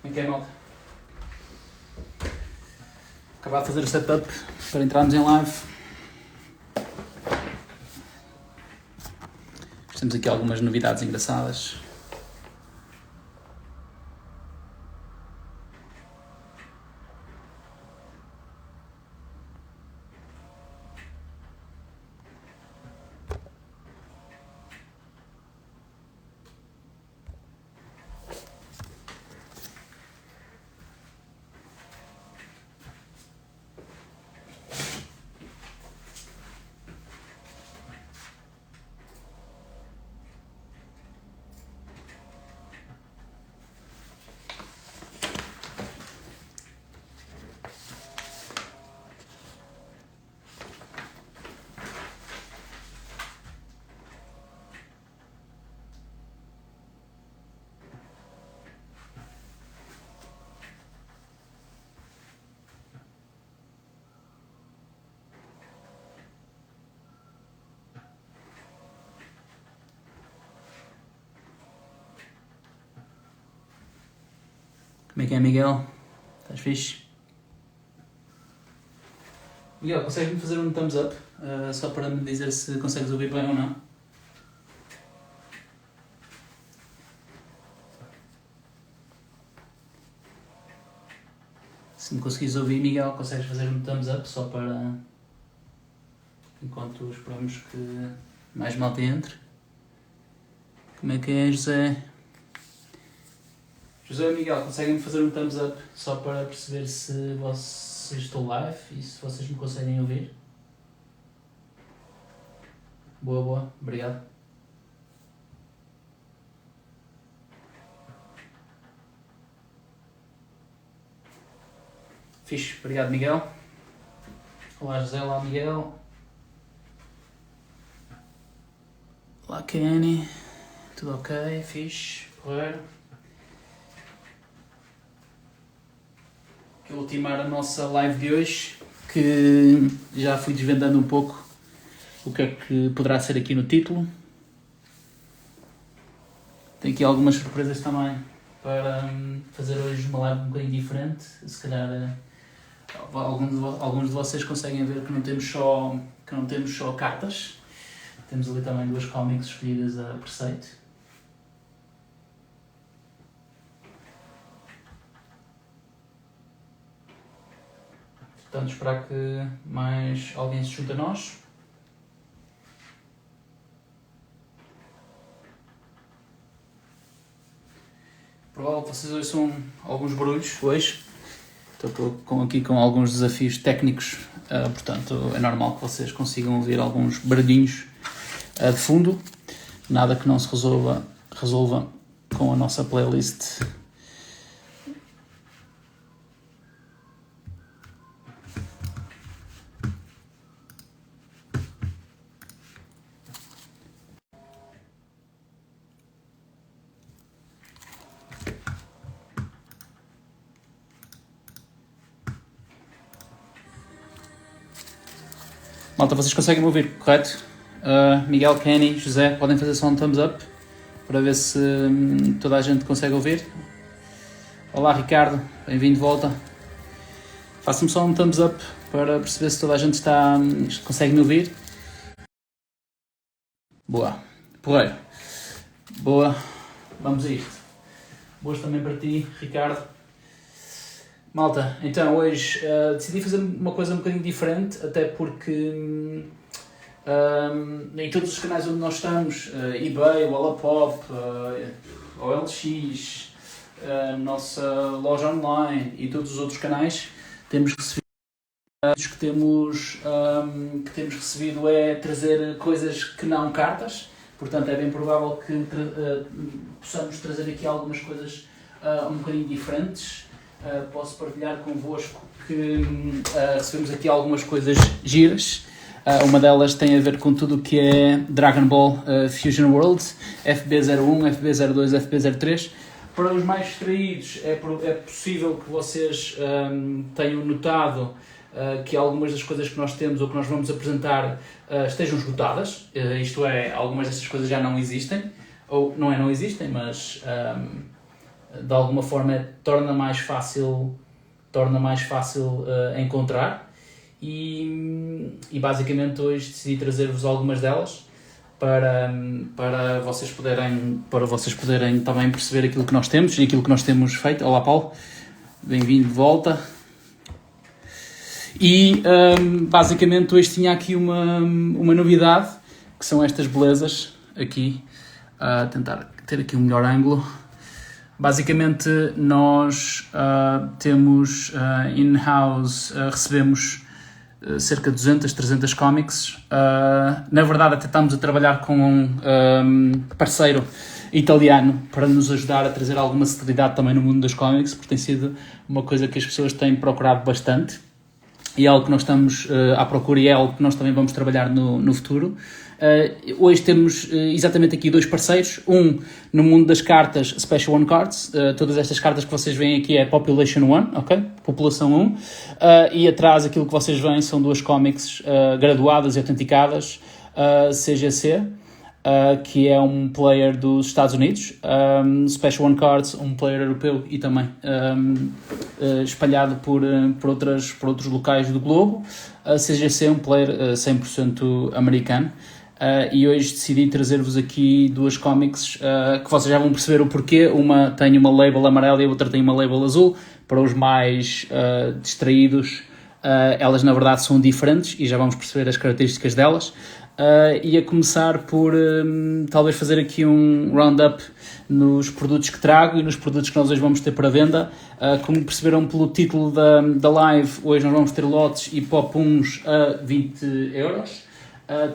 Como é que é, malta? Acabado de fazer o setup para entrarmos em live. Temos aqui algumas novidades engraçadas. Como é que é, Miguel? Estás fixe? Miguel, consegues-me fazer um thumbs up? Só para me dizer se consegues ouvir bem ou não. Se me conseguires ouvir, Miguel, consegues fazer um thumbs up só para... enquanto esperamos que mais malta entre. Como é que é, José? José e Miguel, conseguem-me fazer um thumbs up só para perceber se vocês estão live e se vocês me conseguem ouvir? Boa, boa. Obrigado. Fixe. Obrigado, Miguel. Olá, José. Olá, Miguel. Olá, Kenny. Tudo ok? Fixe. Porreiro. Quero ultimar a nossa live de hoje, que já fui desvendando um pouco o que é que poderá ser aqui no título. Tenho aqui algumas surpresas também para fazer hoje uma live um bocadinho diferente. Se calhar alguns de vocês conseguem ver que não temos só cartas. Temos ali também duas cómics escolhidas a preceito. Portanto, esperar que mais alguém se junte a nós. Provavelmente vocês ouçam alguns barulhos hoje. Estou aqui com alguns desafios técnicos, portanto é normal que vocês consigam ouvir alguns barulhinhos de fundo. Nada que não se resolva com a nossa playlist. Malta, vocês conseguem me ouvir, correto? Miguel, Kenny, José, podem fazer só um thumbs up para ver se toda a gente consegue ouvir. Olá, Ricardo, bem-vindo de volta. Faça-me só um thumbs up para perceber se toda a gente consegue me ouvir. Boa, porreiro. Boa, vamos a isto. Boas também para ti, Ricardo. Malta, então hoje decidi fazer uma coisa um bocadinho diferente, até porque em todos os canais onde nós estamos, eBay, Wallapop, OLX, nossa loja online e todos os outros canais, temos recebido é trazer coisas que não cartas, portanto é bem provável que possamos trazer aqui algumas coisas um bocadinho diferentes. Posso partilhar convosco que recebemos aqui algumas coisas giras. Uma delas tem a ver com tudo o que é Dragon Ball Fusion World, FB01, FB02, FB03. Para os mais distraídos, é possível que vocês tenham notado que algumas das coisas que nós temos ou que nós vamos apresentar estejam esgotadas. Isto é, algumas dessas coisas já não existem, ou não existem, mas de alguma forma torna mais fácil encontrar e basicamente hoje decidi trazer-vos algumas delas para vocês poderem também perceber aquilo que nós temos e aquilo que nós temos feito. Olá Paulo, bem-vindo de volta. E basicamente hoje tinha aqui uma novidade, que são estas belezas aqui, a tentar ter aqui um melhor ângulo. Basicamente nós temos in-house, recebemos cerca de 200, 300 comics. Na verdade até estamos a trabalhar com um parceiro italiano para nos ajudar a trazer alguma celeridade também no mundo dos comics, porque tem sido uma coisa que as pessoas têm procurado bastante. E é algo que nós estamos à procura e é algo que nós também vamos trabalhar no futuro. Hoje temos exatamente aqui dois parceiros, um no mundo das cartas Special One Cards, todas estas cartas que vocês veem aqui é Population 1, ok? População 1, e atrás aquilo que vocês veem são duas cómics graduadas e autenticadas, CGC, que é um player dos Estados Unidos, Special One Cards, um player europeu e também espalhado por outros locais do globo, CGC, um player 100% americano. E hoje decidi trazer-vos aqui duas cómics que vocês já vão perceber o porquê. Uma tem uma label amarela e a outra tem uma label azul. Para os mais distraídos, elas na verdade são diferentes e já vamos perceber as características delas. E a começar por talvez fazer aqui um round-up nos produtos que trago e nos produtos que nós hoje vamos ter para venda. Como perceberam pelo título da live, hoje nós vamos ter lotes e pop-uns a 20€.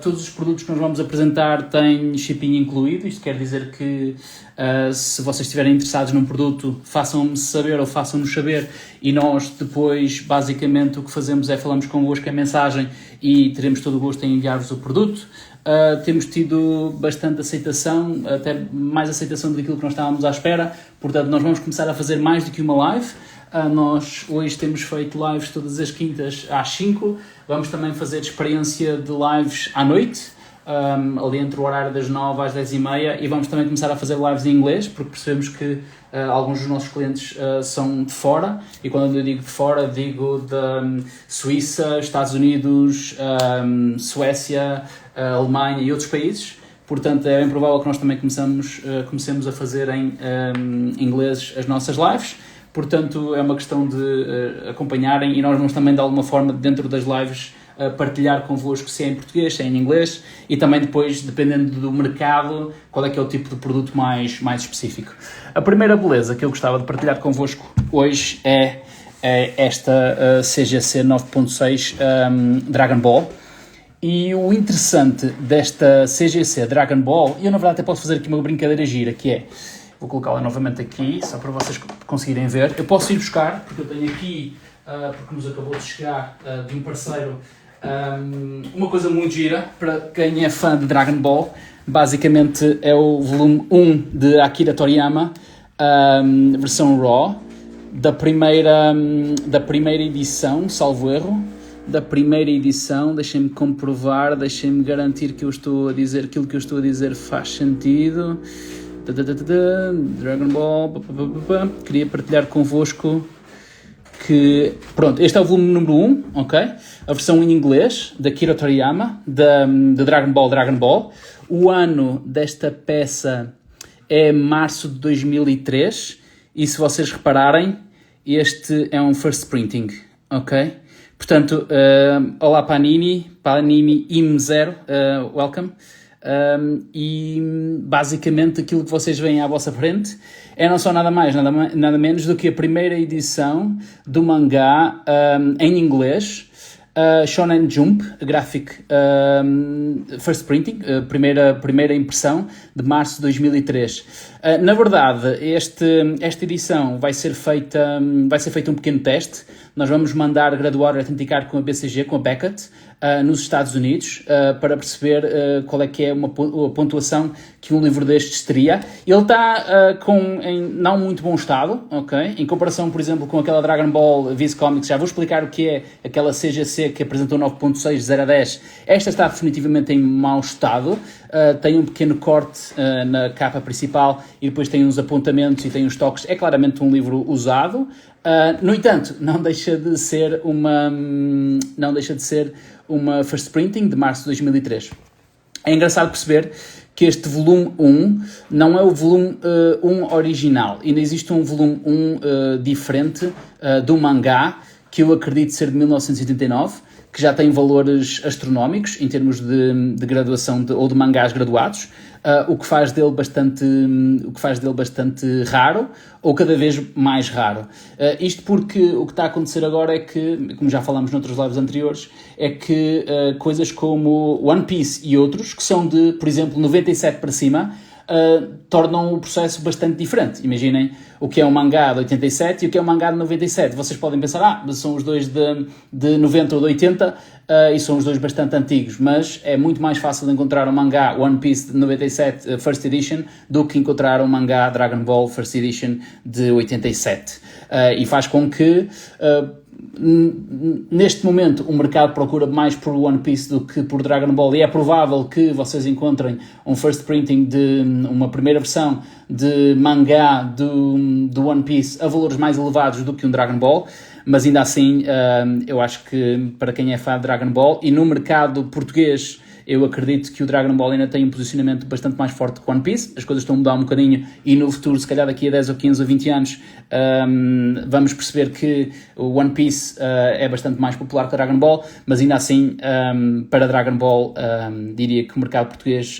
Todos os produtos que nós vamos apresentar têm shipping incluído. Isto quer dizer que se vocês estiverem interessados num produto, façam-me saber ou façam-nos saber e nós depois basicamente o que fazemos é falamos convosco a mensagem e teremos todo o gosto em enviar-vos o produto. Temos tido bastante aceitação, até mais aceitação do que nós estávamos à espera, portanto nós vamos começar a fazer mais do que uma live. Nós hoje temos feito lives todas as quintas às 5, vamos também fazer experiência de lives à noite, ali entre o horário das 9 às 10h30, e vamos também começar a fazer lives em inglês, porque percebemos que alguns dos nossos clientes são de fora, e quando eu digo de fora, digo da Suíça, Estados Unidos, Suécia, Alemanha e outros países. Portanto, é bem provável que nós também comecemos a fazer em inglês as nossas lives. Portanto, é uma questão de acompanharem e nós vamos também, de alguma forma, dentro das lives, partilhar convosco se é em português, se é em inglês e também depois, dependendo do mercado, qual é que é o tipo de produto mais específico. A primeira beleza que eu gostava de partilhar convosco hoje é esta CGC 9.6 Dragon Ball. E o interessante desta CGC Dragon Ball, e eu na verdade até posso fazer aqui uma brincadeira gira, que é, vou colocá-la novamente aqui, só para vocês conseguirem ver. Eu posso ir buscar, porque eu tenho aqui, porque nos acabou de chegar de um parceiro, uma coisa muito gira, para quem é fã de Dragon Ball. Basicamente é o volume 1 de Akira Toriyama, versão RAW, da primeira edição, salvo erro. Da primeira edição, deixem-me comprovar, deixem-me garantir que eu estou a dizer aquilo que eu estou a dizer faz sentido. Dragon Ball, queria partilhar convosco que, pronto, este é o volume número 1, ok? A versão em inglês, da Akira Toriyama, de Dragon Ball. O ano desta peça é março de 2003, e se vocês repararem, este é um first printing, ok? Portanto, olá Panini IM0, welcome. E basicamente aquilo que vocês veem à vossa frente é não só nada mais, nada menos do que a primeira edição do mangá em inglês, Shonen Jump Graphic, first printing, primeira impressão de março de 2003. Na verdade, esta edição vai ser feita um pequeno teste nós vamos mandar graduar e autenticar com a BCG, com a Beckett, nos Estados Unidos, para perceber qual é que é a pontuação que um livro destes teria. Ele está em não muito bom estado, ok? Em comparação, por exemplo, com aquela Dragon Ball Viz Comics, já vou explicar o que é aquela CGC que apresentou 9.6 de 0 a 10. Esta está definitivamente em mau estado, tem um pequeno corte na capa principal e depois tem uns apontamentos e tem uns toques. É claramente um livro usado. No entanto, não deixa de ser uma first printing de março de 2003. É engraçado perceber que este volume 1 não é o volume 1 original. Ainda existe um volume 1 diferente do mangá, que eu acredito ser de 1989, que já tem valores astronómicos em termos de graduação ou de mangás graduados, o que faz dele bastante raro, ou cada vez mais raro. Isto porque o que está a acontecer agora é que, como já falámos noutros lives anteriores, é que coisas como One Piece e outros, que são de, por exemplo, 97 para cima, tornam o processo bastante diferente. Imaginem o que é um mangá de 87 e o que é um mangá de 97. Vocês podem pensar, são os dois de 90 ou de 80 e são os dois bastante antigos, mas é muito mais fácil encontrar um mangá One Piece de 97 First Edition do que encontrar um mangá Dragon Ball First Edition de 87. E faz com que neste momento o mercado procura mais por One Piece do que por Dragon Ball, e é provável que vocês encontrem um first printing de uma primeira versão de mangá do One Piece a valores mais elevados do que um Dragon Ball, mas ainda assim eu acho que para quem é fã de Dragon Ball, e no mercado português eu acredito que o Dragon Ball ainda tem um posicionamento bastante mais forte que o One Piece. As coisas estão a mudar um bocadinho e no futuro, se calhar daqui a 10 ou 15 ou 20 anos, vamos perceber que o One Piece é bastante mais popular que o Dragon Ball, mas ainda assim, para Dragon Ball, diria que o mercado português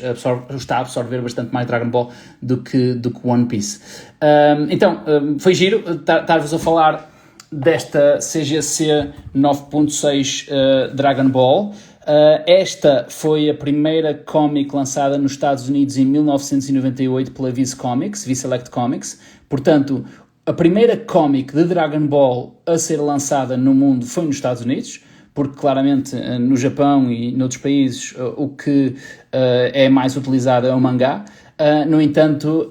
está a absorver bastante mais Dragon Ball do que One Piece. Então, foi giro estar-vos a falar desta CGC 9.6 Dragon Ball. Esta foi a primeira comic lançada nos Estados Unidos em 1998 pela Viz Comics, Viz Select Comics. Portanto, a primeira comic de Dragon Ball a ser lançada no mundo foi nos Estados Unidos, porque claramente no Japão e noutros países o que é mais utilizado é o mangá. No entanto,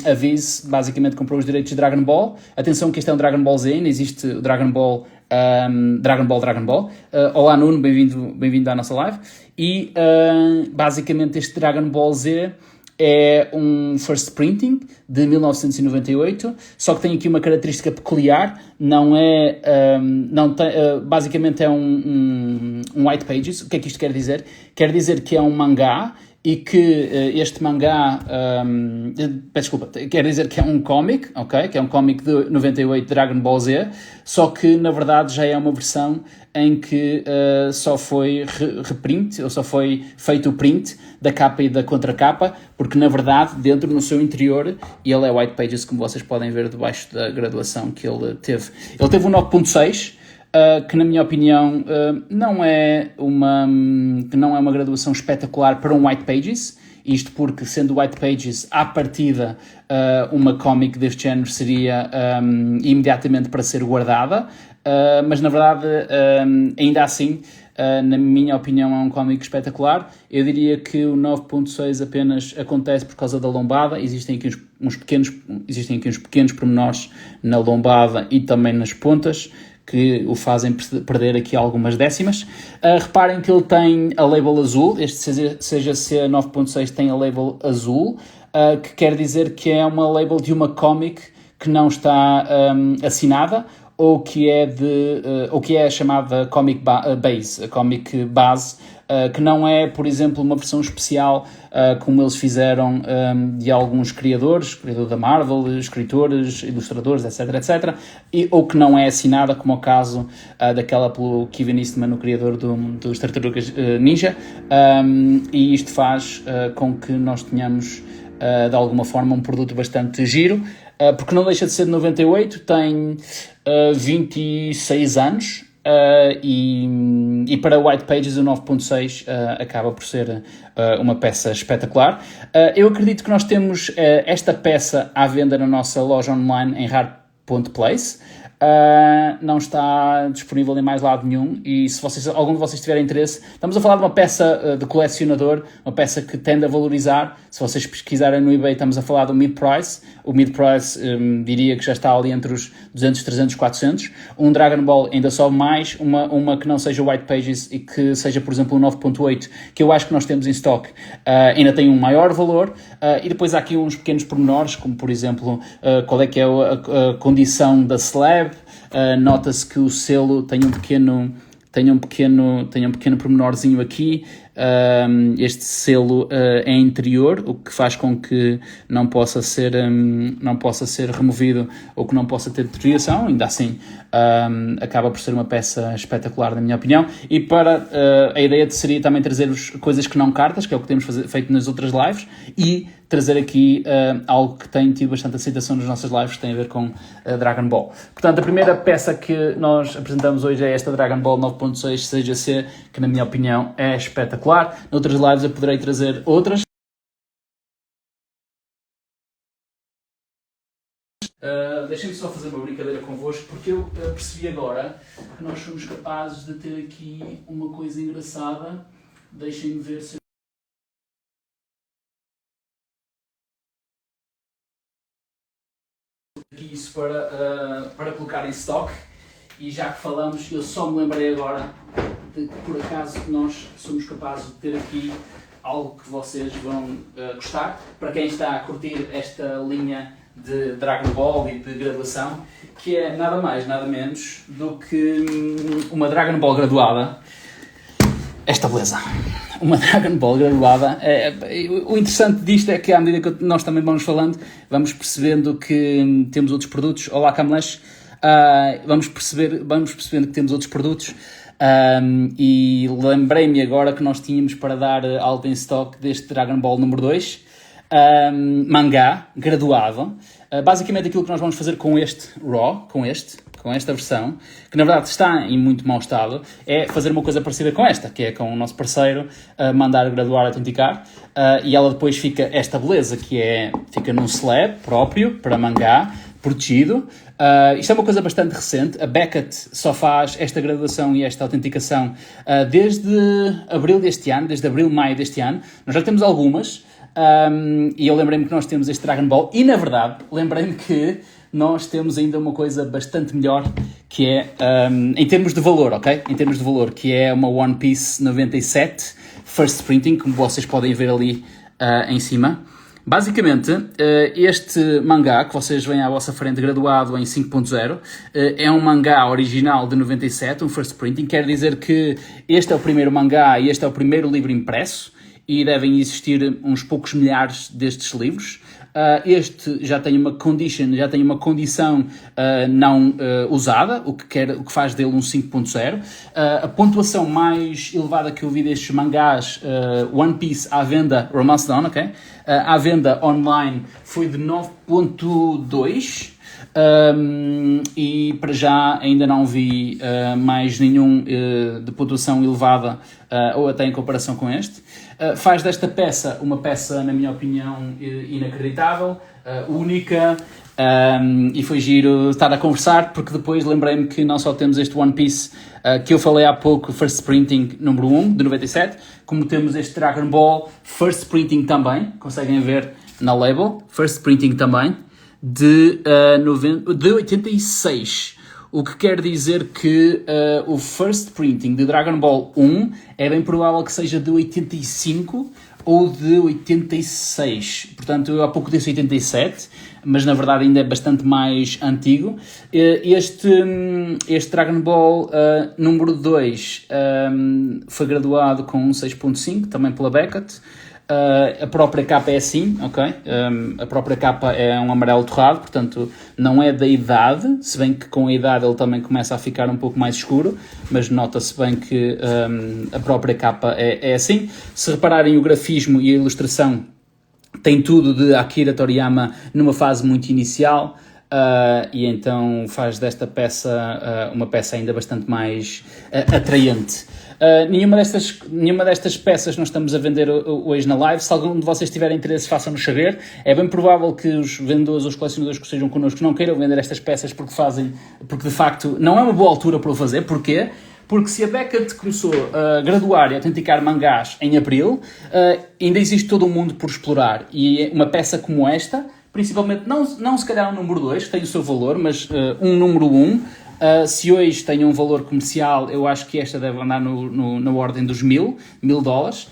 a Viz basicamente comprou os direitos de Dragon Ball. Atenção que este é um Dragon Ball Z, ainda existe o Dragon Ball. Dragon Ball. Olá Nuno, bem-vindo à nossa live. E basicamente este Dragon Ball Z é um first printing de 1998, só que tem aqui uma característica peculiar, basicamente é um white pages. O que é que isto quer dizer? Quer dizer que é um mangá e que este mangá, quer dizer que é um cómic, ok? Que é um cómic de 98 Dragon Ball Z, só que na verdade já é uma versão em que só foi reprint, ou só foi feito o print da capa e da contracapa, porque na verdade dentro no seu interior ele é white pages, como vocês podem ver debaixo da graduação que ele teve. Ele teve um 9.6, que na minha opinião não é uma graduação espetacular para um white pages, isto porque sendo white pages à partida uma comic deste género seria imediatamente para ser guardada, mas na verdade ainda assim na minha opinião é um cómic espetacular. Eu diria que o 9.6 apenas acontece por causa da lombada. Existem aqui uns pequenos pormenores na lombada e também nas pontas que o fazem perder aqui algumas décimas. Reparem que ele tem a label azul, este CGC 9.6 tem a label azul, que quer dizer que é uma label de uma comic que não está assinada, ou que é chamada comic base, a comic base, que não é, por exemplo, uma versão especial como eles fizeram de alguns criadores da Marvel, escritores, ilustradores, etc, ou que não é assinada, como o caso daquela pelo Kevin Eastman, o criador dos Tartarugas Ninja, e isto faz com que nós tenhamos de alguma forma um produto bastante giro, porque não deixa de ser de 98, tem 26 anos, e para White Pages o 9.6 acaba por ser uma peça espetacular. Eu acredito que nós temos esta peça à venda na nossa loja online em rare.place. não está disponível em mais lado nenhum, e se algum de vocês tiver interesse, estamos a falar de uma peça de colecionador, uma peça que tende a valorizar. Se vocês pesquisarem no eBay, estamos a falar do mid-price. O mid-price diria que já está ali entre os 200, 300, 400. Um Dragon Ball ainda sobe mais, uma que não seja White Pages e que seja, por exemplo, um 9.8, que eu acho que nós temos em stock, ainda tem um maior valor. E depois há aqui uns pequenos pormenores, como por exemplo, qual é que é a condição da slab. Nota-se que o selo tem um pequeno pormenorzinho aqui. Este selo é interior, o que faz com que não possa ser removido ou que não possa ter deterioração. Ainda assim, acaba por ser uma peça espetacular, na minha opinião. E para a ideia seria também trazer-vos coisas que não cartas, que é o que temos feito nas outras lives, e trazer aqui algo que tem tido bastante aceitação nas nossas lives, que tem a ver com Dragon Ball. Portanto, a primeira peça que nós apresentamos hoje é esta Dragon Ball 9.6 CGC, que na minha opinião é espetacular. Noutras lives eu poderei trazer outras. Deixem-me só fazer uma brincadeira convosco, porque eu percebi agora que nós somos capazes de ter aqui uma coisa engraçada. Deixem-me ver se aqui isso para colocar em stock. E já que falamos, eu só me lembrei agora de que por acaso nós somos capazes de ter aqui algo que vocês vão gostar. Para quem está a curtir esta linha de Dragon Ball e de graduação, que é nada mais, nada menos do que uma Dragon Ball graduada. Esta beleza. Uma Dragon Ball graduada. O interessante disto é que, à medida que nós também vamos falando, vamos percebendo que temos outros produtos. Olá, Camlesh. Vamos percebendo que temos outros produtos. E lembrei-me agora que nós tínhamos para dar alta em stock deste Dragon Ball número 2, mangá, graduado. Basicamente aquilo que nós vamos fazer com este RAW, com esta versão, que na verdade está em muito mau estado, é fazer uma coisa parecida com esta, que é com o nosso parceiro mandar graduar, autenticar, e ela depois fica esta beleza, fica num slab próprio para mangá, protegido. Isto é uma coisa bastante recente. A Beckett só faz esta graduação e esta autenticação desde maio deste ano. Nós já temos algumas, e eu lembrei-me que nós temos este Dragon Ball, e na verdade lembrei-me que nós temos ainda uma coisa bastante melhor, que é, em termos de valor, ok? Em termos de valor, que é uma One Piece 97 First Printing, como vocês podem ver ali em cima. Basicamente, este mangá que vocês veem à vossa frente, graduado em 5.0, é um mangá original de 97, um first printing. Quer dizer que este é o primeiro mangá e este é o primeiro livro impresso, e devem existir uns poucos milhares destes livros. Este já tem uma condição não usada, o que faz dele um 5.0. A pontuação mais elevada que eu vi destes mangás One Piece à venda, Romance Dawn, ok? À venda online foi de 9.2. E para já ainda não vi mais nenhum de pontuação elevada ou até em comparação com este. Faz desta peça uma peça, na minha opinião, inacreditável, única, e foi giro estar a conversar, porque depois lembrei-me que não só temos este One Piece que eu falei há pouco, First Printing número 1, de 97, como temos este Dragon Ball First Printing também, conseguem ver na label, First Printing também, de 86. O que quer dizer que o First Printing de Dragon Ball 1 é bem provável que seja de 85 ou de 86. Portanto, eu há pouco disse 87, mas na verdade ainda é bastante mais antigo. Este Dragon Ball número 2 foi graduado com um 6.5, também pela Beckett. A própria capa é assim, ok? A própria capa é um amarelo torrado, portanto não é da idade, se bem que com a idade ele também começa a ficar um pouco mais escuro, mas nota-se bem que a própria capa é assim. Se repararem, o grafismo e a ilustração tem tudo de Akira Toriyama numa fase muito inicial, e então faz desta peça uma peça ainda bastante mais atraente. Nenhuma destas peças nós estamos a vender hoje na live. Se algum de vocês tiver interesse, façam-nos saber. É bem provável que os vendedores ou os colecionadores que estejam connosco não queiram vender estas peças porque de facto não é uma boa altura para o fazer. Porquê? Porque se a Beckett começou a graduar e a autenticar mangás em abril, ainda existe todo um mundo por explorar. E uma peça como esta, principalmente, não se calhar um número 2, que tem o seu valor, mas um número 1, se hoje tem um valor comercial, eu acho que esta deve andar na ordem dos $1.000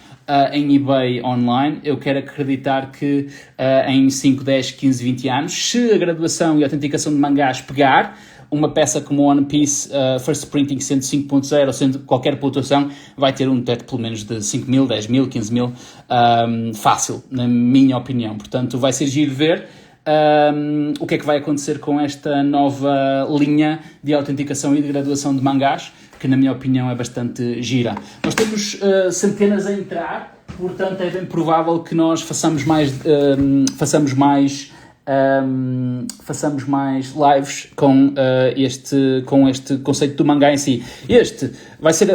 em eBay online. Eu quero acreditar que em 5, 10, 15, 20 anos, se a graduação e a autenticação de mangás pegar, uma peça como One Piece First Printing sendo 5.0, sendo qualquer pontuação, vai ter um teto pelo menos de 5.000, 10.000, 15.000, fácil, na minha opinião. Portanto, vai ser giro ver o que é que vai acontecer com esta nova linha de autenticação e de graduação de mangás, que na minha opinião é bastante gira. Nós temos centenas a entrar, portanto é bem provável que nós façamos mais lives com este conceito do mangá em si.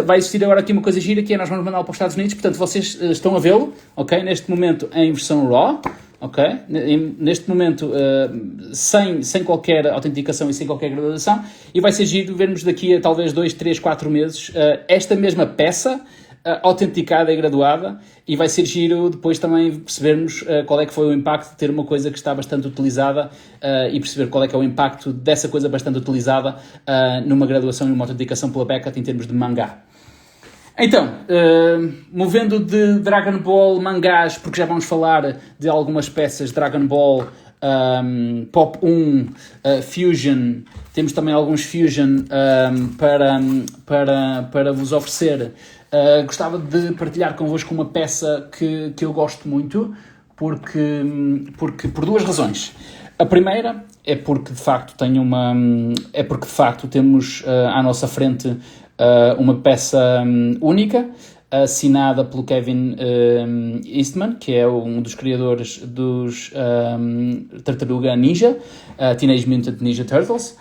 Vai existir agora aqui uma coisa gira, que é nós vamos mandá-lo para os Estados Unidos, portanto vocês estão a vê-lo, ok? Neste momento em versão RAW, ok? Neste momento sem qualquer autenticação e sem qualquer graduação, e vai ser giro vermos daqui a talvez 2, 3, 4 meses esta mesma peça autenticada e graduada, e vai ser giro depois também percebermos qual é que foi o impacto de ter uma coisa que está bastante utilizada e perceber qual é que é o impacto dessa coisa bastante utilizada numa graduação e uma autenticação pela Beckett em termos de mangá. Então, movendo de Dragon Ball mangás, porque já vamos falar de algumas peças de Dragon Ball, Pop 1, Fusion, temos também alguns Fusion para vos oferecer. Gostava de partilhar convosco uma peça que eu gosto muito, porque por duas razões. A primeira é porque de facto temos à nossa frente uma peça única, assinada pelo Kevin Eastman, que é um dos criadores dos Tartaruga Ninja, Teenage Mutant Ninja Turtles.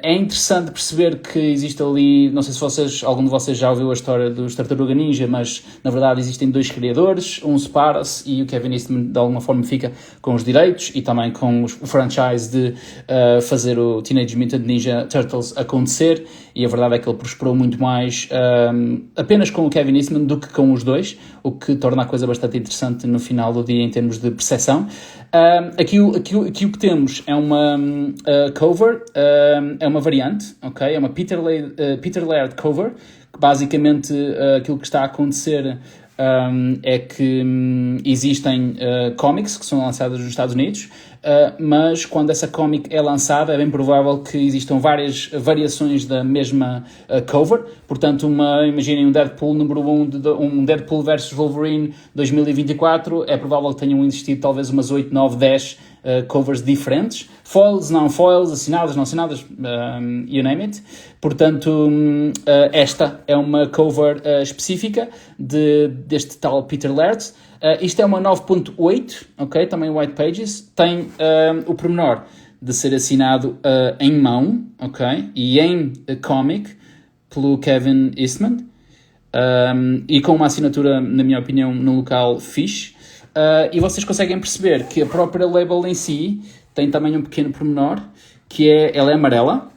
É interessante perceber que existe ali, não sei se algum de vocês já ouviu a história dos Tartaruga Ninja, mas na verdade existem dois criadores, um separa-se e o Kevin Eastman de alguma forma fica com os direitos e também com o franchise de fazer o Teenage Mutant Ninja Turtles acontecer, e a verdade é que ele prosperou muito mais apenas com o Kevin Eastman do que com os dois, o que torna a coisa bastante interessante no final do dia em termos de percepção. Aqui o que temos é uma cover, é uma variante, ok? É uma Peter Laird cover, que basicamente aquilo que está a acontecer é que existem cómics que são lançados nos Estados Unidos, mas quando essa cómic é lançada é bem provável que existam várias variações da mesma cover. Portanto, imaginem um Deadpool número 1, um Deadpool vs Wolverine 2024, é provável que tenham existido talvez umas 8, 9, 10 covers diferentes, foils, não foils, assinadas, não assinadas, you name it. Portanto, esta é uma cover específica deste tal Peter Laird. Isto é uma 9.8, ok? Também White Pages. Tem o pormenor de ser assinado em mão, ok? E em comic pelo Kevin Eastman. E com uma assinatura, na minha opinião, no local fixe. E vocês conseguem perceber que a própria label em si tem também um pequeno pormenor, que ela é amarela.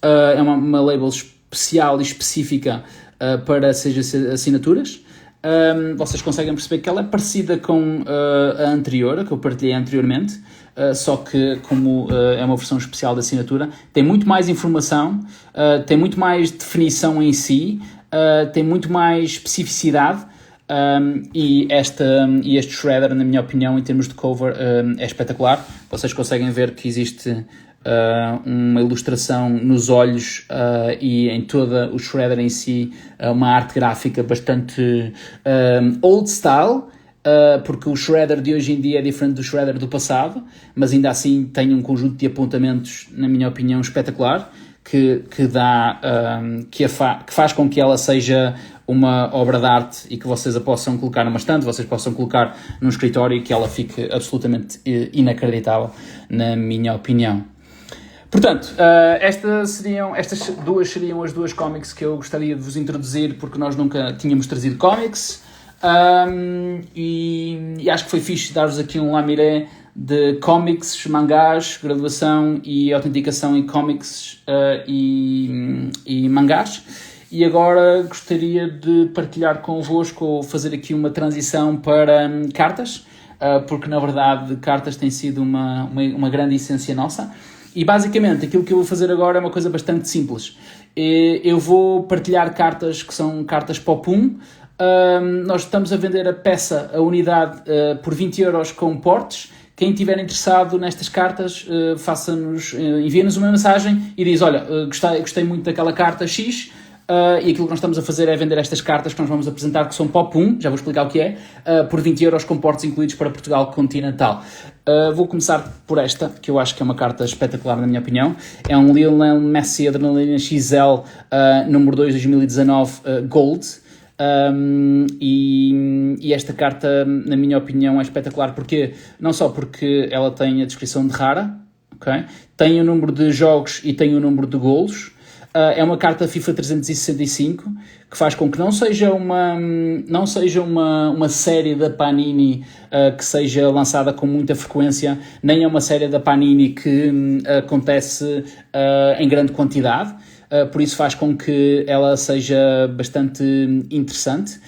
É uma label especial e específica para assinaturas. Vocês conseguem perceber que ela é parecida com a anterior, a que eu partilhei anteriormente, só que como é uma versão especial da assinatura, tem muito mais informação, tem muito mais definição em si, tem muito mais especificidade, e este shredder, na minha opinião, em termos de cover, é espetacular. Vocês conseguem ver que existe uma ilustração nos olhos e em toda o shredder em si, uma arte gráfica bastante old style, porque o shredder de hoje em dia é diferente do shredder do passado, mas ainda assim tem um conjunto de apontamentos, na minha opinião, espetacular, que faz com que ela seja uma obra de arte e que vocês a possam colocar numa estante, vocês possam colocar num escritório e que ela fique absolutamente inacreditável, na minha opinião. Portanto, estas duas seriam as duas cómics que eu gostaria de vos introduzir, porque nós nunca tínhamos trazido cómics. E acho que foi fixe dar-vos aqui um lamiré de cómics, mangás, graduação e autenticação em cómics e mangás. E agora gostaria de partilhar convosco, ou fazer aqui uma transição para cartas, porque na verdade cartas tem sido uma grande essência nossa. E basicamente aquilo que eu vou fazer agora é uma coisa bastante simples. Eu vou partilhar cartas que são cartas Pop 1. Nós estamos a vender a unidade, por 20€ com portes. Quem estiver interessado nestas cartas, envia-nos uma mensagem e diz: olha, gostei muito daquela carta X, e aquilo que nós estamos a fazer é vender estas cartas que nós vamos apresentar, que são Pop 1, já vou explicar o que é, por 20€ com portes incluídos para Portugal continental. Vou começar por esta, que eu acho que é uma carta espetacular na minha opinião. É um Lionel Messi Adrenalina XL, número 2, 2019, Gold. E esta carta, na minha opinião, é espetacular. Porque, não só porque ela tem a descrição de rara, okay? Tem o número de jogos e tem o número de golos. É uma carta FIFA 365 que faz com que não seja uma série da Panini que seja lançada com muita frequência, nem é uma série da Panini que acontece em grande quantidade. Por isso faz com que ela seja bastante interessante.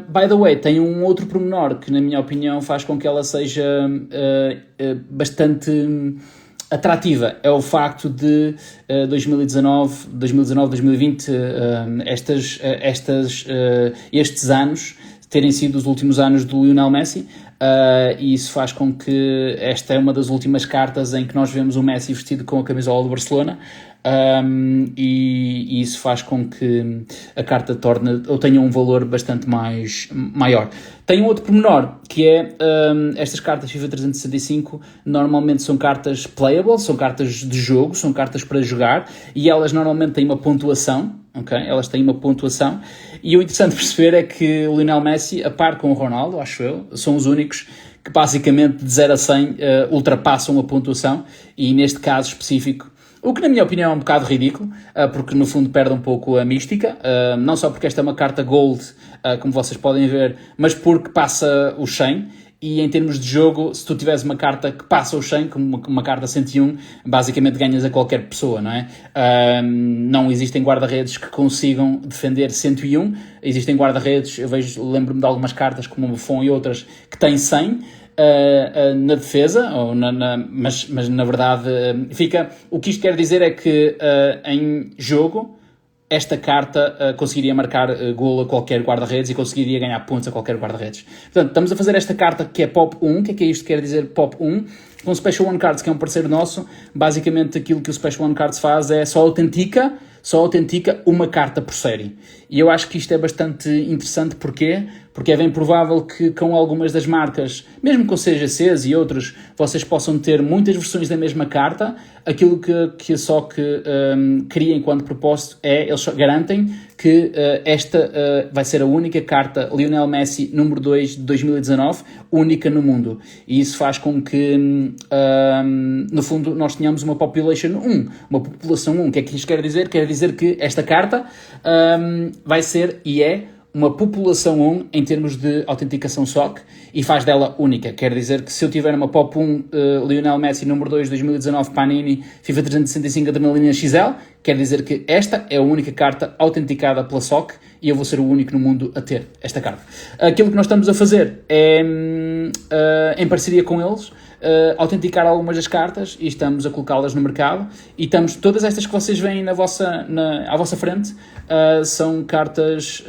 By the way, tem um outro pormenor que, na minha opinião, faz com que ela seja bastante atrativa. É o facto de 2019, 2020, estes anos terem sido os últimos anos do Lionel Messi, e isso faz com que esta é uma das últimas cartas em que nós vemos o Messi vestido com a camisola do Barcelona. E isso faz com que a carta tenha um valor bastante maior. Tem um outro pormenor, que é estas cartas FIFA 365 normalmente são cartas playable, são cartas de jogo, são cartas para jogar, e elas normalmente têm uma pontuação, ok? Elas têm uma pontuação, e o interessante de perceber é que o Lionel Messi, a par com o Ronaldo, acho eu, são os únicos que basicamente de 0 a 100 ultrapassam a pontuação, e neste caso específico, o que na minha opinião é um bocado ridículo, porque no fundo perde um pouco a mística, não só porque esta é uma carta Gold, como vocês podem ver, mas porque passa os 100, e em termos de jogo, se tu tiveres uma carta que passa os 100, como uma carta 101, basicamente ganhas a qualquer pessoa, não é? Não existem guarda-redes que consigam defender 101, existem guarda-redes, lembro-me de algumas cartas como o Buffon e outras que têm 100, na defesa, mas na verdade o que isto quer dizer é que em jogo esta carta conseguiria marcar golo a qualquer guarda-redes e conseguiria ganhar pontos a qualquer guarda-redes. Portanto, estamos a fazer esta carta que é Pop 1. O que é isto que quer dizer Pop 1? Com o Special One Cards, que é um parceiro nosso, basicamente aquilo que o Special One Cards faz é só autentica uma carta por série. E eu acho que isto é bastante interessante. Porquê? Porque é bem provável que com algumas das marcas, mesmo com CGCs e outros, vocês possam ter muitas versões da mesma carta. Aquilo que cria enquanto propósito eles garantem que esta vai ser a única carta Lionel Messi número 2 de 2019, única no mundo. E isso faz com que, no fundo, nós tenhamos uma population 1, uma população 1. O que é que isto quer dizer? Quer dizer que esta carta vai ser e é uma população 1 em termos de autenticação SOC e faz dela única. Quer dizer que se eu tiver uma Pop 1 Lionel Messi número 2 2019 Panini FIFA 365 Adrenalina XL, quer dizer que esta é a única carta autenticada pela SOC e eu vou ser o único no mundo a ter esta carta. Aquilo que nós estamos a fazer é, em parceria com eles, autenticar algumas das cartas e estamos a colocá-las no mercado, e todas estas que vocês veem à vossa frente são cartas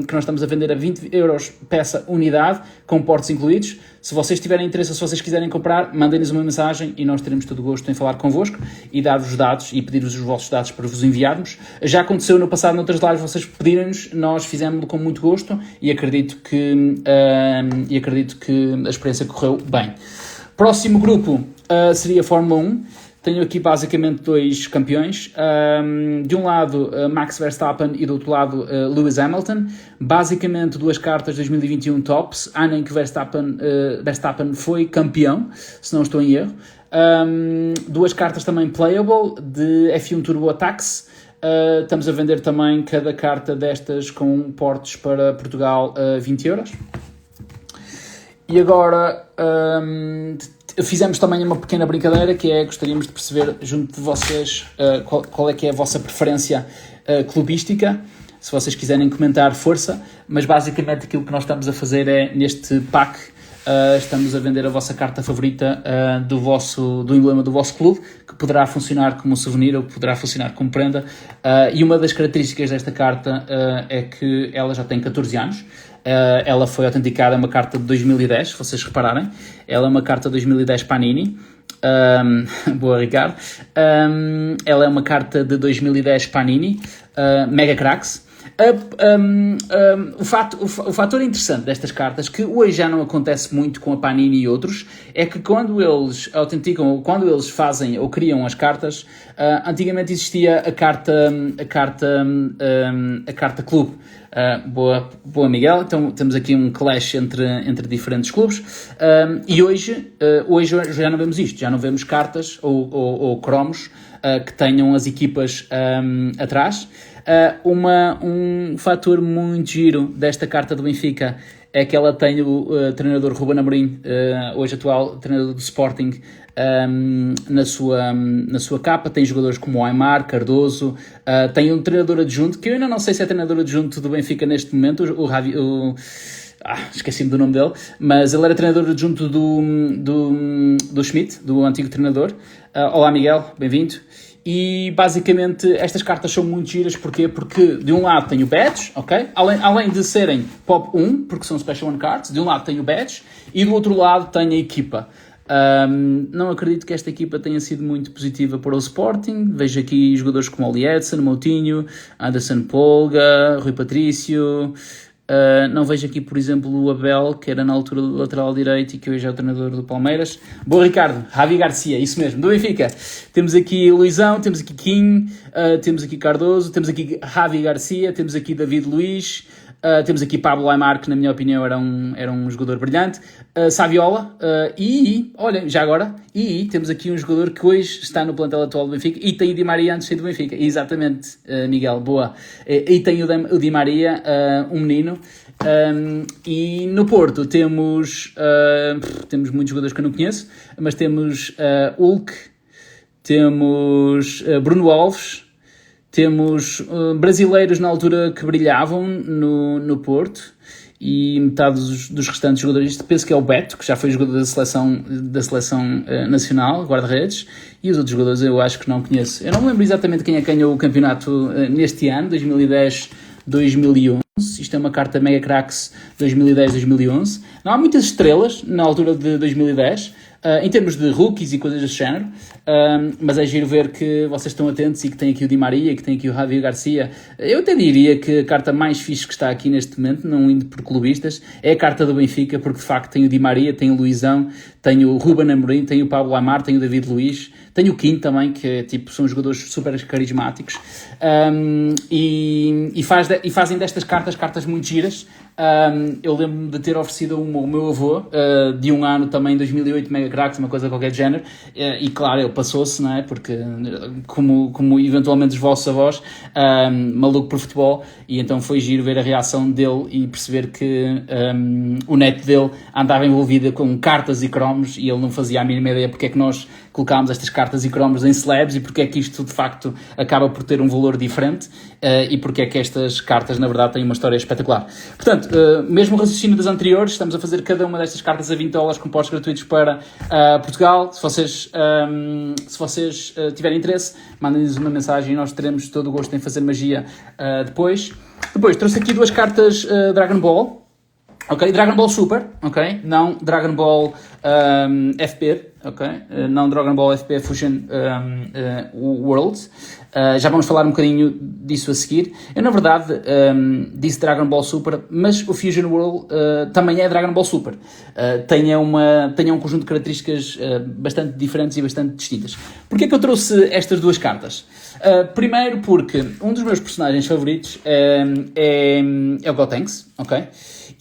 que nós estamos a vender a 20€ peça unidade, com portes incluídos. Se vocês tiverem interesse, se vocês quiserem comprar, mandem-nos uma mensagem e nós teremos todo o gosto em falar convosco e dar-vos os dados e pedir-vos os vossos dados para vos enviarmos. Já aconteceu no passado, noutras lives, vocês pedirem-nos, nós fizemos-lo com muito gosto e acredito que a experiência correu bem. Próximo grupo seria a Fórmula 1. tenho aqui basicamente dois campeões. De um lado, Max Verstappen e do outro lado, Lewis Hamilton. Basicamente, duas cartas 2021 tops, ano em que Verstappen foi campeão, se não estou em erro. Duas cartas também playable de F1 Turbo Attacks. Estamos a vender também cada carta destas com portes para Portugal a 20€. E agora fizemos também uma pequena brincadeira, que é, gostaríamos de perceber junto de vocês qual é que é a vossa preferência clubística. Se vocês quiserem comentar, força, mas basicamente aquilo que nós estamos a fazer é, neste pack, estamos a vender a vossa carta favorita do emblema do vosso clube, que poderá funcionar como souvenir ou poderá funcionar como prenda. E uma das características desta carta é que ela já tem 14 anos. Ela foi autenticada, é uma carta de 2010, se vocês repararem. Ela é uma carta de 2010 Panini. Boa, Ricardo. Ela é uma carta de 2010 Panini, Mega Cracks. O fator interessante destas cartas, que hoje já não acontece muito com a Panini e outros, é que quando eles autenticam, ou quando eles fazem ou criam as cartas, antigamente existia a carta clube. Boa, Miguel. Então temos aqui um clash entre diferentes clubes, e hoje já não vemos isto, já não vemos cartas ou cromos que tenham as equipas atrás. Um fator muito giro desta carta do Benfica é que ela tem o treinador Ruben Amorim, hoje atual treinador do Sporting, na sua capa. Tem jogadores como o Aimar, Cardoso, tem um treinador adjunto, que eu ainda não sei se é treinador adjunto do Benfica neste momento, esqueci-me do nome dele, mas ele era treinador adjunto do Schmidt, do antigo treinador. Olá Miguel, bem-vindo. E basicamente estas cartas são muito giras, porquê? Porque de um lado tem o badge, ok? Além de serem Pop 1, porque são Special One Cards, de um lado tem o badge e do outro lado tem a equipa. Não acredito que esta equipa tenha sido muito positiva para o Sporting. Vejo aqui jogadores como Oli Edson, Moutinho, Anderson Polga, Rui Patrício. Não vejo aqui, por exemplo, o Abel, que era na altura do lateral direito e que hoje é o treinador do Palmeiras. Boa, Ricardo. Javi Garcia, isso mesmo, do Benfica. Temos aqui Luizão, temos aqui Kim, temos aqui Cardoso, temos aqui Javi Garcia, temos aqui David Luiz, temos aqui Pablo Aimar, que na minha opinião era um jogador brilhante, Saviola, olha, já agora, temos aqui um jogador que hoje está no plantel atual do Benfica e tem o Di Maria antes de sair do Benfica. Exatamente, Miguel, boa. E tem o Di Maria, um menino. E no Porto temos muitos jogadores que eu não conheço, mas temos Hulk, temos Bruno Alves, temos brasileiros na altura que brilhavam no Porto, e metade dos restantes jogadores, penso que é o Beto, que já foi jogador da seleção nacional, guarda-redes, e os outros jogadores eu acho que não conheço. Eu não me lembro exatamente quem é que ganhou o campeonato neste ano, 2010-2011. Isto é uma carta Mega Cracks 2010-2011. Não há muitas estrelas na altura de 2010, em termos de rookies e coisas desse género, mas é giro ver que vocês estão atentos e que tem aqui o Di Maria, que tem aqui o Javier Garcia. Eu até diria que a carta mais fixe que está aqui neste momento, não indo por clubistas, é a carta do Benfica, porque de facto tem o Di Maria, tem o Luizão, tem o Ruben Amorim, tem o Pablo Aimar, tem o David Luiz, tem o Kim também, que são jogadores super carismáticos, e fazem destas cartas muito giras. Eu lembro-me de ter oferecido ao meu avô, de um ano também, 2008, Mega Cracks, uma coisa qualquer de género, e claro, ele passou-se, não é? Porque como eventualmente os vossos avós, maluco por futebol, e então foi giro ver a reação dele e perceber que o neto dele andava envolvido com cartas e cromos, e ele não fazia a mínima ideia porque é que nós colocámos estas cartas e cromos em slabs e porque é que isto de facto acaba por ter um valor diferente, e porque é que estas cartas na verdade têm uma história espetacular. Portanto, mesmo o raciocínio das anteriores, estamos a fazer cada uma destas cartas a $20 com postos gratuitos para Portugal. Se vocês tiverem interesse, mandem-nos uma mensagem e nós teremos todo o gosto em fazer magia depois. Depois trouxe aqui duas cartas Dragon Ball. Ok, Dragon Ball Super, ok? Não Dragon Ball FP, ok? Não Dragon Ball FP Fusion Worlds. Já vamos falar um bocadinho disso a seguir. Eu, na verdade, disse Dragon Ball Super, mas o Fusion World também é Dragon Ball Super. Tem um conjunto de características bastante diferentes e bastante distintas. Porquê é que eu trouxe estas duas cartas? Primeiro porque um dos meus personagens favoritos é o Gotenks, ok?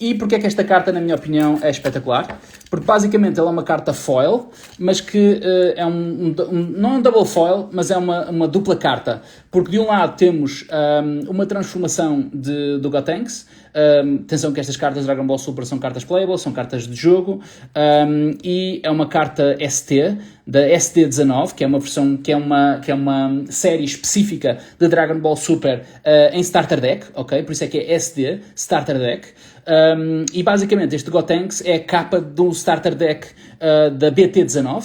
E porque é que esta carta, na minha opinião, é espetacular? Porque basicamente ela é uma carta foil, mas que é não é um double foil, mas é uma dupla carta. Porque de um lado temos uma transformação do Gotenks. Atenção que estas cartas de Dragon Ball Super são cartas playable, são cartas de jogo, e é uma carta ST, da ST19, que é uma versão, que é uma série específica de Dragon Ball Super em Starter Deck, ok? Por isso é que é SD, Starter Deck. E basicamente este Gotenks é a capa de um Starter Deck da BT19.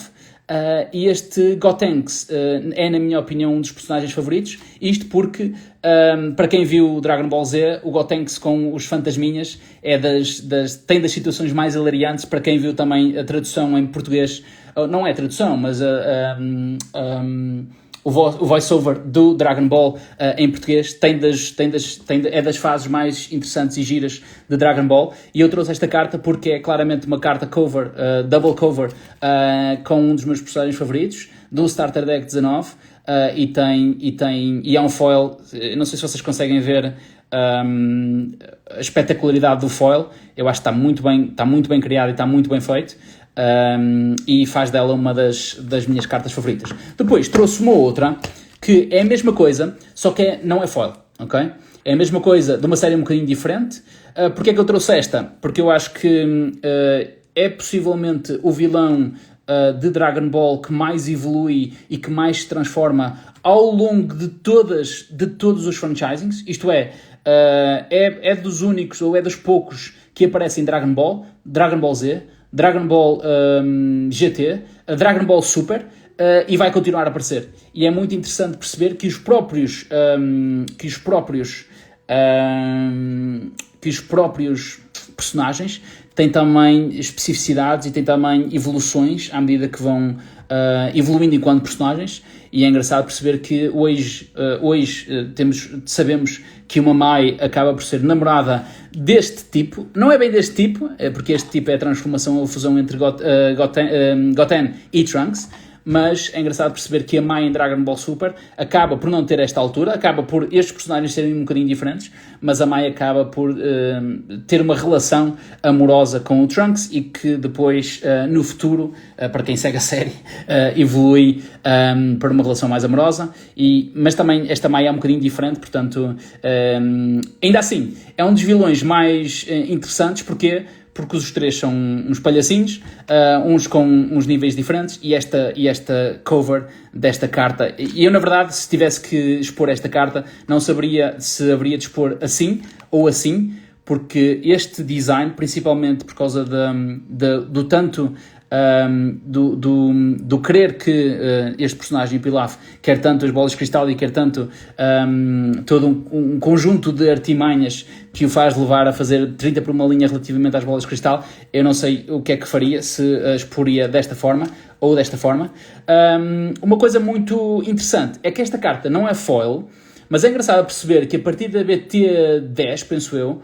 E este Gotenks é, na minha opinião, um dos personagens favoritos. Isto porque, para quem viu o Dragon Ball Z, o Gotenks com os fantasminhas tem das situações mais hilariantes. Para quem viu também a tradução em português, não é a tradução, mas o voice-over do Dragon Ball em português é das fases mais interessantes e giras de Dragon Ball, e eu trouxe esta carta porque é claramente uma carta cover, double cover, com um dos meus personagens favoritos, do Starter Deck 19, e é um foil. Não sei se vocês conseguem ver a espetacularidade do foil. Eu acho que está muito bem criado e está muito bem feito. E faz dela uma das minhas cartas favoritas. Depois trouxe uma outra que é a mesma coisa, só que não é foil, ok? É a mesma coisa de uma série um bocadinho diferente. Porquê é que eu trouxe esta? Porque eu acho que é possivelmente o vilão de Dragon Ball que mais evolui e que mais se transforma ao longo de todos os franchisings. Isto é dos únicos ou é dos poucos que aparecem em Dragon Ball Z, Dragon Ball GT, Dragon Ball Super, e vai continuar a aparecer. E é muito interessante perceber que os próprios personagens têm também especificidades e têm também evoluções à medida que vão evoluindo enquanto personagens. E é engraçado perceber que hoje sabemos que uma Mai acaba por ser namorada deste tipo. Não é bem deste tipo, porque este tipo é a transformação ou a fusão entre Goten e Trunks, mas é engraçado perceber que a Mai em Dragon Ball Super acaba por não ter esta altura, acaba por estes personagens serem um bocadinho diferentes, mas a Mai acaba por ter uma relação amorosa com o Trunks e que depois, no futuro, para quem segue a série, evolui para uma relação mais amorosa, mas também esta Mai é um bocadinho diferente, portanto, ainda assim, é um dos vilões mais interessantes. Porque os três são uns palhacinhos, uns com uns níveis diferentes, e esta cover desta carta. E eu, na verdade, se tivesse que expor esta carta, não saberia se haveria de expor assim ou assim, porque este design, principalmente por causa do tanto... do querer que este personagem Pilaf quer tanto as bolas de cristal e quer tanto todo um conjunto de artimanhas que o faz levar a fazer 30 por uma linha relativamente às bolas de cristal. Eu não sei o que é que faria, se as exporia desta forma ou desta forma. Uma coisa muito interessante é que esta carta não é foil, mas é engraçado perceber que a partir da BT10, penso eu,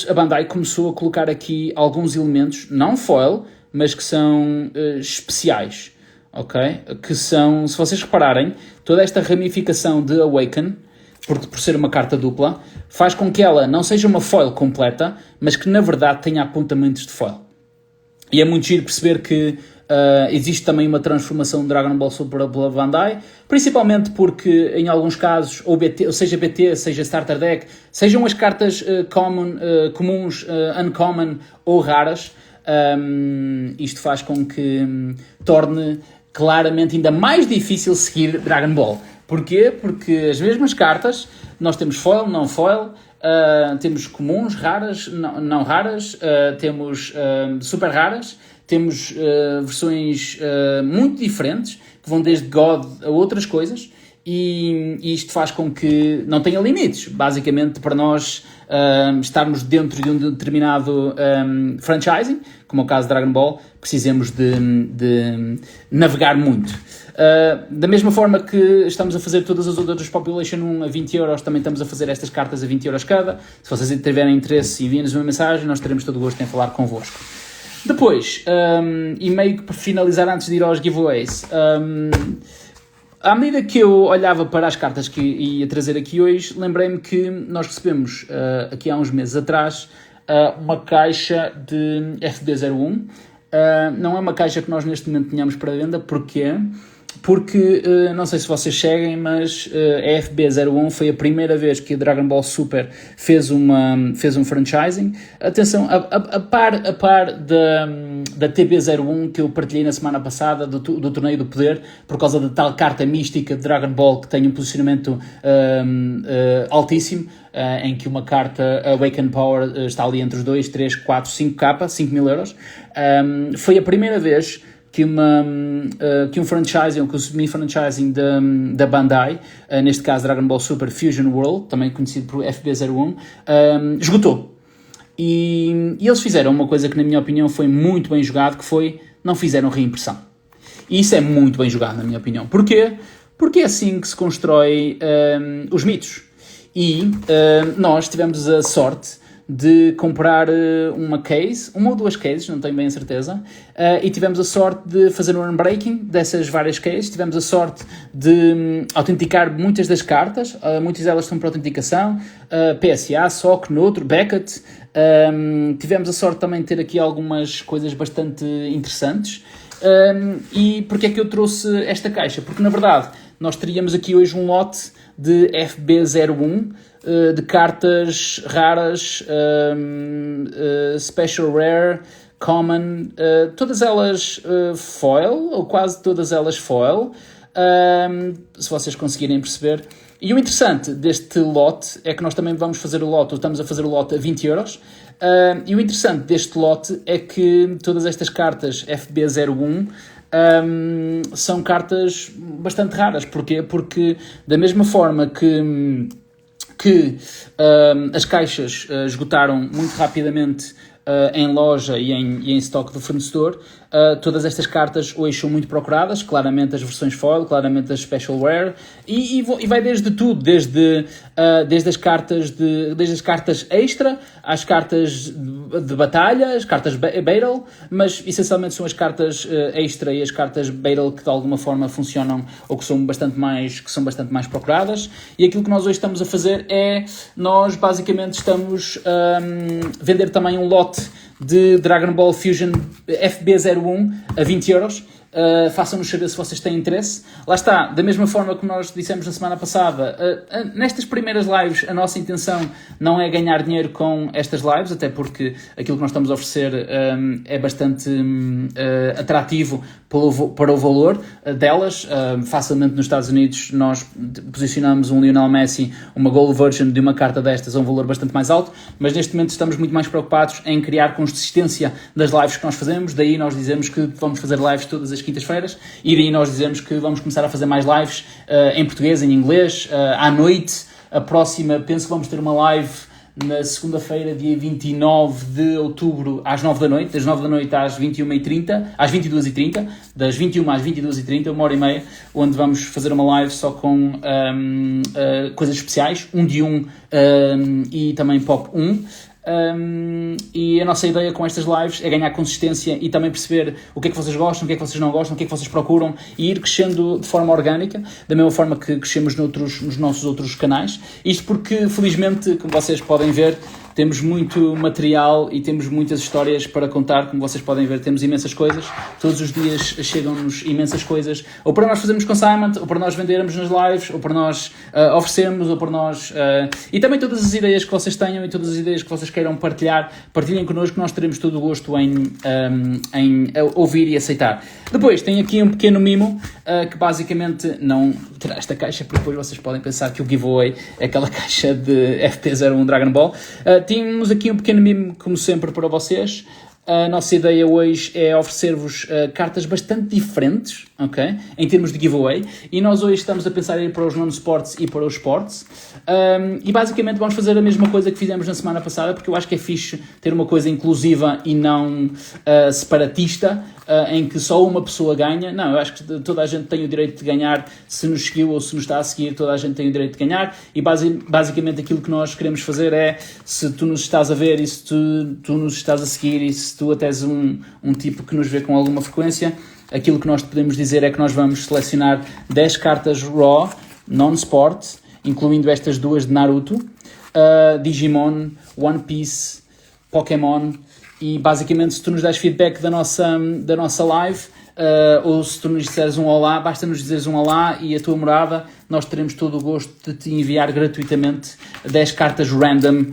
a Bandai começou a colocar aqui alguns elementos, não foil, mas que são especiais, ok? Que são, se vocês repararem, toda esta ramificação de Awaken, por ser uma carta dupla, faz com que ela não seja uma foil completa, mas que na verdade tenha apontamentos de foil. E é muito giro perceber que existe também uma transformação de Dragon Ball Super pela Bandai, principalmente porque em alguns casos, seja BT, seja Starter Deck, sejam as cartas comuns, uncommon ou raras, isto faz com que torne claramente ainda mais difícil seguir Dragon Ball. Porquê? Porque as mesmas cartas, nós temos foil, não foil, temos comuns, raras, não raras, temos super raras, temos versões muito diferentes, que vão desde God a outras coisas, e isto faz com que não tenha limites. Basicamente, para nós estarmos dentro de um determinado franchising, como é o caso de Dragon Ball, precisamos de navegar muito. Da mesma forma que estamos a fazer todas as outras Population 1 a 20€, também estamos a fazer estas cartas a 20€ cada. Se vocês tiverem interesse, enviem-nos uma mensagem, nós teremos todo o gosto em falar convosco. Depois, e meio que para finalizar antes de ir aos giveaways, à medida que eu olhava para as cartas que ia trazer aqui hoje, lembrei-me que nós recebemos, aqui há uns meses atrás, uma caixa de FB01. Não é uma caixa que nós neste momento tenhamos para venda. Porquê? Porque, não sei se vocês seguem, mas a FB01 foi a primeira vez que a Dragon Ball Super fez um franchising. Atenção, a par da TB01 que eu partilhei na semana passada, do Torneio do Poder, por causa da tal carta mística de Dragon Ball que tem um posicionamento altíssimo, em que uma carta Awaken Power está ali entre os 2, 3, 4, 5k, 5.000€. Foi a primeira vez que um franchising, que o semi-franchising da Bandai, neste caso Dragon Ball Super Fusion World, também conhecido por FB01, esgotou. E eles fizeram uma coisa que, na minha opinião, foi muito bem jogado, que foi, não fizeram reimpressão. E isso é muito bem jogado, na minha opinião. Porquê? Porque é assim que se constrói os mitos. E nós tivemos a sorte de comprar uma ou duas cases, não tenho bem a certeza, e tivemos a sorte de fazer um unbreaking dessas várias cases. Tivemos a sorte de autenticar muitas das cartas, muitas delas estão para autenticação, PSA, SOC, Neutro, Beckett. Tivemos a sorte também de ter aqui algumas coisas bastante interessantes. E porquê é que eu trouxe esta caixa? Porque, na verdade, nós teríamos aqui hoje um lote de FB01, de cartas raras, Special Rare, Common, todas elas foil, ou quase todas elas foil, se vocês conseguirem perceber. E o interessante deste lote é que nós também vamos fazer o lote, ou estamos a fazer o lote a 20€, e o interessante deste lote é que todas estas cartas FB01 são cartas bastante raras. Porquê? Porque da mesma forma que as caixas esgotaram muito rapidamente em loja e em estoque do fornecedor, todas estas cartas hoje são muito procuradas, claramente as versões foil, claramente as special rare, e vai desde tudo, desde as cartas extra, às cartas de batalha, as cartas battle, mas essencialmente são as cartas extra e as cartas battle que de alguma forma funcionam ou que são bastante mais procuradas. E aquilo que nós hoje estamos a fazer é, nós basicamente estamos a vender também um lote de Dragon Ball Fusion FB01 a 20€. Façam-nos saber se vocês têm interesse. Lá está, da mesma forma que nós dissemos na semana passada, nestas primeiras lives a nossa intenção não é ganhar dinheiro com estas lives, até porque aquilo que nós estamos a oferecer é bastante atrativo para o valor delas. Facilmente nos Estados Unidos nós posicionamos um Lionel Messi, uma Gold Version de uma carta destas a um valor bastante mais alto, mas neste momento estamos muito mais preocupados em criar consistência das lives que nós fazemos. Daí nós dizemos que vamos fazer lives todas as quintas-feiras, e daí nós dizemos que vamos começar a fazer mais lives em português, em inglês, à noite. A próxima, penso que vamos ter uma live na segunda-feira, dia 29 de outubro, às 9 da noite, das 9 da noite às 21h30, às 22h30, das 21 às 22h30, uma hora e meia, onde vamos fazer uma live só com coisas especiais, um de um e também Pop 1. E a nossa ideia com estas lives é ganhar consistência e também perceber o que é que vocês gostam, o que é que vocês não gostam, o que é que vocês procuram, e ir crescendo de forma orgânica, da mesma forma que crescemos nos nossos outros canais. Isto porque, felizmente, como vocês podem ver, temos muito material e temos muitas histórias para contar. Como vocês podem ver, temos imensas coisas. Todos os dias chegam-nos imensas coisas, ou para nós fazermos consignment, ou para nós vendermos nas lives, ou para nós oferecermos, ou para nós... E também todas as ideias que vocês tenham e todas as ideias que vocês queiram partilhar, partilhem connosco, nós teremos todo o gosto em ouvir e aceitar. Depois, tem aqui um pequeno mimo, que basicamente não terá esta caixa, porque depois vocês podem pensar que o giveaway é aquela caixa de FP01 Dragon Ball. Tínhamos aqui um pequeno mimo, como sempre, para vocês. A nossa ideia hoje é oferecer-vos cartas bastante diferentes, ok? Em termos de giveaway. E nós hoje estamos a pensar em ir para os non-sports e para os sports. E basicamente vamos fazer a mesma coisa que fizemos na semana passada, porque eu acho que é fixe ter uma coisa inclusiva e não separatista, em que só uma pessoa ganha. Não, eu acho que toda a gente tem o direito de ganhar, se nos seguiu ou se nos está a seguir, toda a gente tem o direito de ganhar. E basicamente aquilo que nós queremos fazer é, se tu nos estás a ver e se tu nos estás a seguir e se tu até és um tipo que nos vê com alguma frequência, aquilo que nós te podemos dizer é que nós vamos selecionar 10 cartas Raw, non-sport, incluindo estas duas de Naruto, Digimon, One Piece, Pokémon, e basicamente se tu nos das feedback da nossa live, ou se tu nos disseres um olá, basta nos dizeres um olá e a tua morada, nós teremos todo o gosto de te enviar gratuitamente 10 cartas random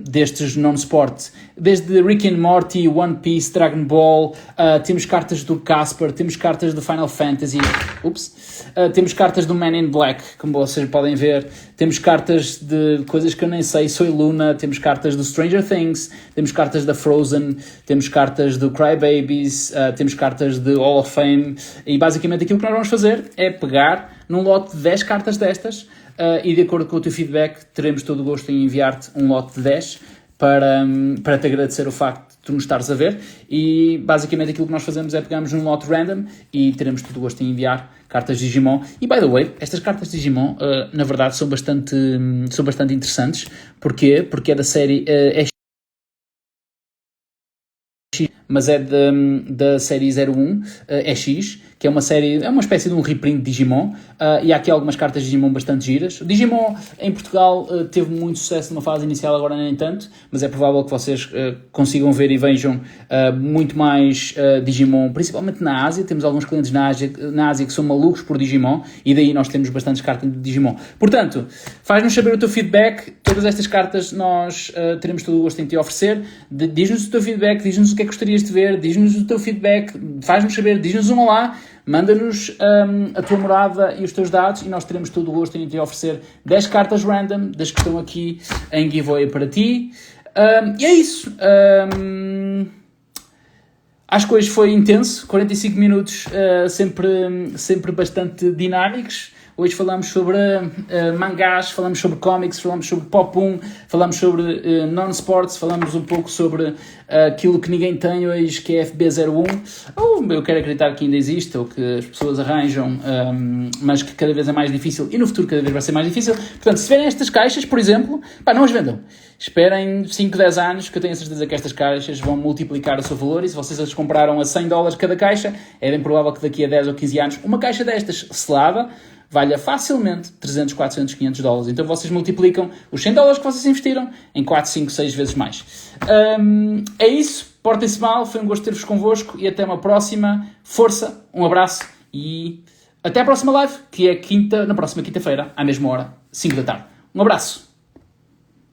destes non-sport. Desde Rick and Morty, One Piece, Dragon Ball, temos cartas do Casper, temos cartas do Final Fantasy, temos cartas do Man in Black, como vocês podem ver, temos cartas de coisas que eu nem sei, Soy Luna, temos cartas do Stranger Things, temos cartas da Frozen, temos cartas do Crybabies, temos cartas de Hall of Fame, e basicamente aquilo que nós vamos fazer é pegar num lote de 10 cartas destas, e de acordo com o teu feedback teremos todo o gosto em enviar-te um lote de 10 para te agradecer o facto de tu nos estares a ver, e basicamente aquilo que nós fazemos é pegarmos um lote random e teremos todo o gosto em enviar cartas Digimon. E by the way, estas cartas Digimon na verdade são bastante interessantes. Porquê? Porque é da série mas é da série 01, EX, que é uma série, é uma espécie de um reprint de Digimon, e há aqui algumas cartas de Digimon bastante giras. O Digimon em Portugal teve muito sucesso numa fase inicial, agora nem tanto, mas é provável que vocês consigam ver e vejam muito mais Digimon, principalmente na Ásia. Temos alguns clientes na Ásia que são malucos por Digimon, e daí nós temos bastantes cartas de Digimon. Portanto, faz-nos saber o teu feedback. Todas estas cartas nós teremos todo o gosto em te oferecer. Diz-nos o teu feedback, diz-nos o que é que gostarias de ver, diz-nos o teu feedback, faz-nos saber, diz-nos um olá, manda-nos a tua morada e os teus dados, e nós teremos todo o gosto em te oferecer 10 cartas random das que estão aqui em giveaway para ti. E é isso. Acho que hoje foi intenso, 45 minutos sempre bastante dinâmicos. Hoje falamos sobre mangás, falamos sobre cómics, falamos sobre pop-1, falamos sobre non-sports, falamos um pouco sobre aquilo que ninguém tem hoje, que é FB01, ou eu quero acreditar que ainda existe, ou que as pessoas arranjam, mas que cada vez é mais difícil, e no futuro cada vez vai ser mais difícil. Portanto, se tiverem estas caixas, por exemplo, não as vendam. Esperem 5, 10 anos, que eu tenho a certeza que estas caixas vão multiplicar o seu valor, e se vocês as compraram a $100 cada caixa, é bem provável que daqui a 10 ou 15 anos uma caixa destas selada valha facilmente 300, 400, 500 dólares. Então vocês multiplicam os $100 que vocês investiram em 4, 5, 6 vezes mais. É isso, portem-se mal, foi um gosto ter-vos convosco e até uma próxima. Força, um abraço e até a próxima live, que é na próxima quinta-feira, à mesma hora, 5 da tarde. Um abraço.